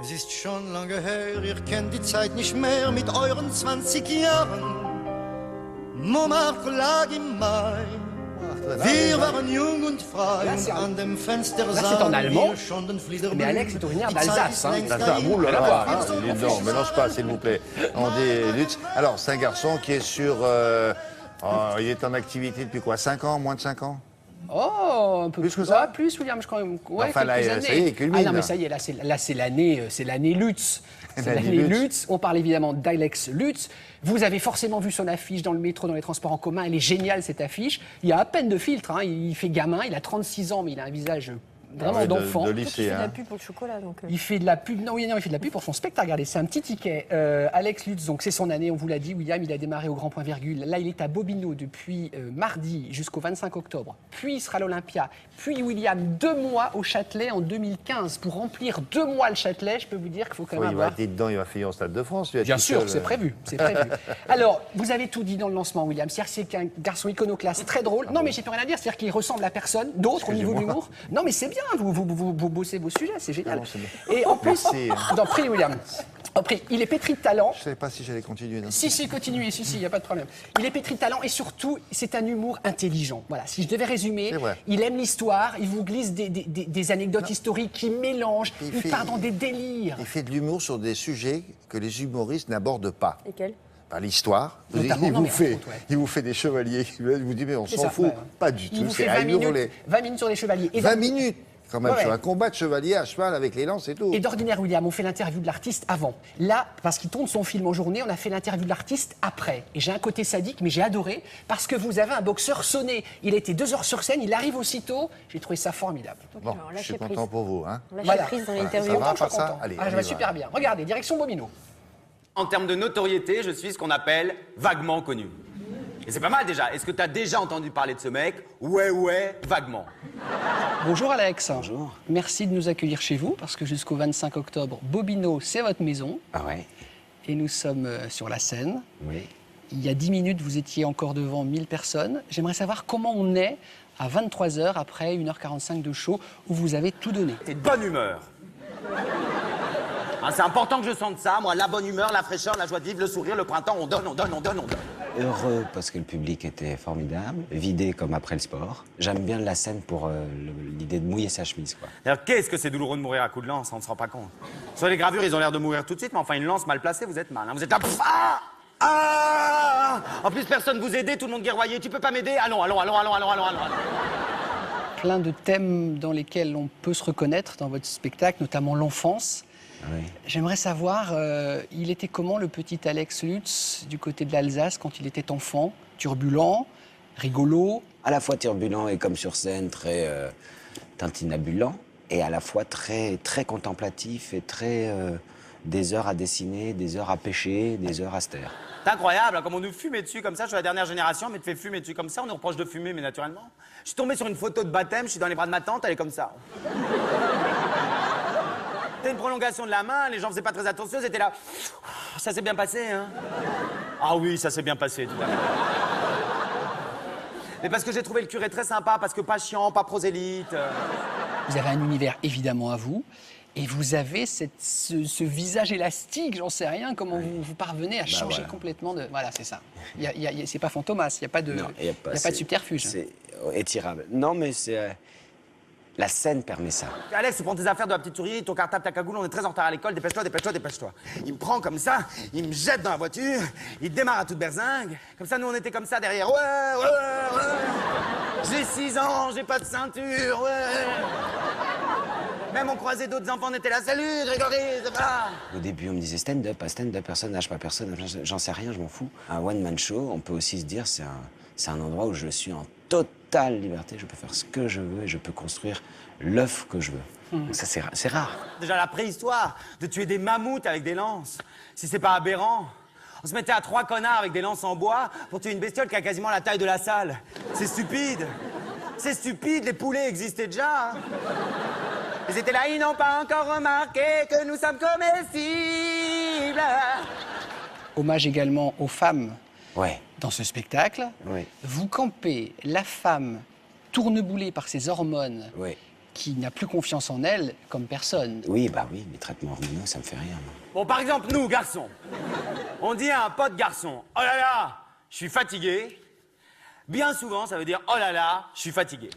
Es ist schon lange her, ihr kennt die Zeit nicht mehr mit euren 20 Jahren. Montmartre lag im Mai. Wir waren jung und frei und an dem Fenster sahen wir schon den Flieder blühen. Mais Alex est originaire d'Alsace. Ouh là là, non, mélange pas, s'il vous plaît. On dit Lutz. Alors, c'est un garçon qui est sur... il est en activité depuis quoi, 5 ans, moins de 5 ans? Oh, un peu plus que ça. Plus, William, je crois. Ouais, enfin, là, quelques années. ça y est, il culmine. Ah non, mais ça y est, là, c'est l'année Lutz. C'est l'année Lutz. On parle évidemment d'Alex Lutz. Vous avez forcément vu son affiche dans le métro, dans les transports en commun. Elle est géniale, cette affiche. Il y a à peine de filtre. Hein. Il fait gamin. Il a 36 ans, mais il a un visage vraiment d'enfant. De lycée, Il fait de la pub pour le chocolat. Donc Il fait de la pub. Non, il fait de la pub pour son spectacle. Regardez, c'est un petit ticket. Alex Lutz, donc c'est son année. On vous l'a dit. William, il a démarré au Grand Point Virgule. Là, il est à Bobino depuis mardi jusqu'au 25 octobre. Puis il sera à l'Olympia. Puis William, 2 mois au Châtelet en 2015 pour remplir 2 mois le Châtelet. Je peux vous dire qu'il faut quand même il va avoir. être dedans, il va finir au Stade de France. Bien sûr, c'est prévu, c'est prévu. Alors, vous avez tout dit dans le lancement, William. C'est-à-dire que c'est un garçon iconoclaste, très drôle. Non, mais j'ai plus rien à dire. C'est-à-dire qu'il ressemble à personne d'autre au niveau de l'humour. Non, mais c'est bien. Vous bossez vos sujets, c'est génial. Et en plus, dans Prix William. Après, il est pétri de talent. Je ne savais pas si j'allais continuer. Non. Si, continuez, il n'y a pas de problème. Il est pétri de talent et surtout, c'est un humour intelligent. Voilà, si je devais résumer, il aime l'histoire, il vous glisse des anecdotes historiques qu'il mélange, il part dans des délires. Il fait de l'humour sur des sujets que les humoristes n'abordent pas. Lesquels? L'histoire. Il vous fait des chevaliers. Il vous dit, mais on s'en fout. Pas du tout. Il vous fait 20 minutes sur les chevaliers. Et 20 minutes quand même, sur un combat de chevalier à cheval avec les lances et tout. Et d'ordinaire, William, on fait l'interview de l'artiste avant. Là, parce qu'il tourne son film en journée, on a fait l'interview de l'artiste après. Et j'ai un côté sadique, mais j'ai adoré, parce que vous avez un boxeur sonné. Il a été 2 heures sur scène, il arrive aussitôt. J'ai trouvé ça formidable. Bon, je suis content pour vous. Hein. Lâchez prise dans l'interview. Ça va, pas ça? Allez, je vais super bien. Regardez, direction Bobino. En termes de notoriété, je suis ce qu'on appelle vaguement connu. Et c'est pas mal déjà. Est-ce que t'as déjà entendu parler de ce mec? Ouais, vaguement. Bonjour Alex. Bonjour. Merci de nous accueillir chez vous, parce que jusqu'au 25 octobre, Bobino, c'est votre maison. Ah ouais. Et nous sommes sur la scène. Oui. Il y a 10 minutes, vous étiez encore devant 1000 personnes. J'aimerais savoir comment on est à 23h après 1h45 de show où vous avez tout donné. T'es de bonne humeur. Hein, c'est important que je sente ça, moi, la bonne humeur, la fraîcheur, la joie de vivre, le sourire, le printemps, on donne. Heureux parce que le public était formidable, vidé comme après le sport. J'aime bien la scène pour l'idée de mouiller sa chemise, quoi. D'ailleurs, qu'est-ce que c'est douloureux de mourir à coups de lance, on ne se rend pas compte. Sur les gravures, ils ont l'air de mourir tout de suite, mais enfin, une lance mal placée, vous êtes mal. Hein. Vous êtes là... En plus, personne vous aide, tout le monde guerroyait. Tu peux pas m'aider? Allons. Plein de thèmes dans lesquels on peut se reconnaître dans votre spectacle, notamment l'enfance. Oui. J'aimerais savoir, il était comment le petit Alex Lutz du côté de l'Alsace quand il était enfant? Turbulent, rigolo? À la fois turbulent et comme sur scène, très tintinabulant, et à la fois très, très contemplatif et très... des heures à dessiner, des heures à pêcher, des heures à se taire. C'est incroyable, hein, comme on nous fumait dessus comme ça. Je suis la dernière génération, mais te fait fumer dessus comme ça. On nous reproche de fumer, mais naturellement. Je suis tombé sur une photo de baptême, je suis dans les bras de ma tante, elle est comme ça. C'était une prolongation de la main, les gens faisaient pas très attention, ils étaient là. Ça s'est bien passé, hein? Ah oui, ça s'est bien passé, tout à fait. Mais parce que j'ai trouvé le curé très sympa, parce que pas chiant, pas prosélyte. Vous avez un univers évidemment à vous. Et vous avez ce visage élastique, j'en sais rien, comment vous parvenez à changer complètement de... Voilà, c'est ça. C'est pas Fantomas, il n'y a pas de, y a pas de subterfuge. C'est étirable. Non, mais c'est... la scène permet ça. Alex, tu prends tes affaires de la petite souris, ton cartable, ta cagoule, on est très en retard à l'école, dépêche-toi. Il me prend comme ça, il me jette dans la voiture, il démarre à toute berzingue. Comme ça, nous, on était comme ça derrière. Ouais. J'ai 6 ans, j'ai pas de ceinture, Même on croisait d'autres enfants, on était là. Salut, Grégory, ça va? Au début, on me disait stand-up, personne nage pas personne, j'en sais rien, je m'en fous. Un one-man show, on peut aussi se dire, c'est un endroit où je suis en totale liberté, je peux faire ce que je veux et je peux construire l'œuf que je veux. Donc ça, c'est rare. Déjà la préhistoire, de tuer des mammouths avec des lances, si c'est pas aberrant. On se mettait à 3 connards avec des lances en bois pour tuer une bestiole qui a quasiment la taille de la salle. C'est stupide. C'est stupide, les poulets existaient déjà. Hein. Ils étaient là, ils n'ont pas encore remarqué que nous sommes comestibles. Hommage également aux femmes Ouais. dans ce spectacle. Oui. Vous campez la femme tourneboulée par ses hormones, Oui. qui n'a plus confiance en elle comme personne. Oui, bah oui, les traitements hormonaux, ça me fait rire. moi. Bon, par exemple, nous, garçons, on dit à un pote garçon, oh là là, je suis fatigué. Bien souvent, ça veut dire, oh là là, je suis fatigué.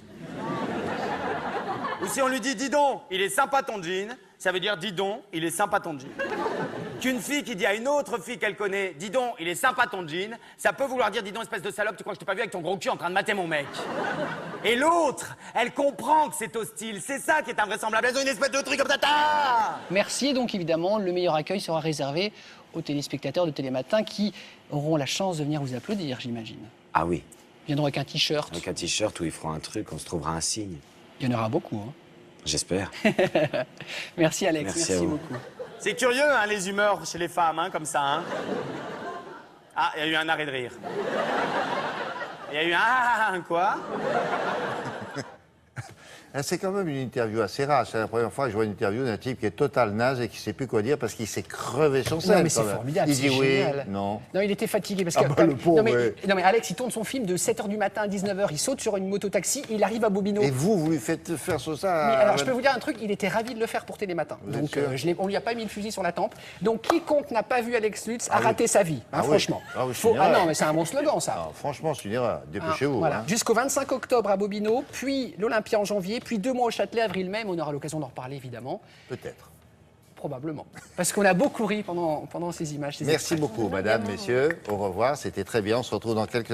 Ou si on lui dit, dis donc, il est sympa ton jean, ça veut dire, dis donc, il est sympa ton jean. Qu'une fille qui dit à une autre fille qu'elle connaît, dis donc, il est sympa ton jean, ça peut vouloir dire, dis donc, espèce de salope, tu crois que je t'ai pas vu avec ton gros cul en train de mater mon mec. Et l'autre, elle comprend que c'est hostile, c'est ça qui est invraisemblable, elles ont une espèce de truc comme ça. Merci, donc évidemment, le meilleur accueil sera réservé aux téléspectateurs de Télématin qui auront la chance de venir vous applaudir, j'imagine. Ah oui, Ils viendront avec un t-shirt. avec un t-shirt où ils feront un truc, on se trouvera un signe. Il y en aura beaucoup. Hein. J'espère. Merci Alex, Merci à vous. beaucoup. C'est curieux, hein, les humeurs chez les femmes, hein, comme ça, hein. Ah, il y a eu un arrêt de rire. Il y a eu un quoi? C'est quand même une interview assez rare. C'est la première fois que je vois une interview d'un type qui est total naze et qui ne sait plus quoi dire parce qu'il s'est crevé sur scène. Non mais c'est quand même. formidable, Il c'est dit génial. oui, non. Non, il était fatigué parce Ah que... bah, le pauvre, non, mais, ouais. non mais Alex, il tourne son film de 7h du matin à 19h, il saute sur une moto-taxi, il arrive à Bobino. Et vous lui faites faire ça Mais alors, je peux vous dire un truc, il était ravi de le faire pour Télématin. Vous êtes Donc, sûr on lui a pas mis le fusil sur la tempe. Donc, quiconque n'a pas vu Alex Lutz a Ah oui. raté sa vie, hein, Ah oui. franchement. Ah oui, c'est une Ah erreur. non, mais c'est un bon slogan, ça. Non, franchement, c'est une erreur. Dépêchez-vous. Voilà. hein. Jusqu'au 25 octobre à Bobino, puis l'Olympia en janvier, puis 2 mois au Châtelet, avril-mai. On aura l'occasion d'en reparler, évidemment. Peut-être. Probablement. Parce qu'on a beaucoup ri pendant ces images. Ces Merci extraits. beaucoup, madame, messieurs. Au revoir. C'était très bien. On se retrouve dans quelques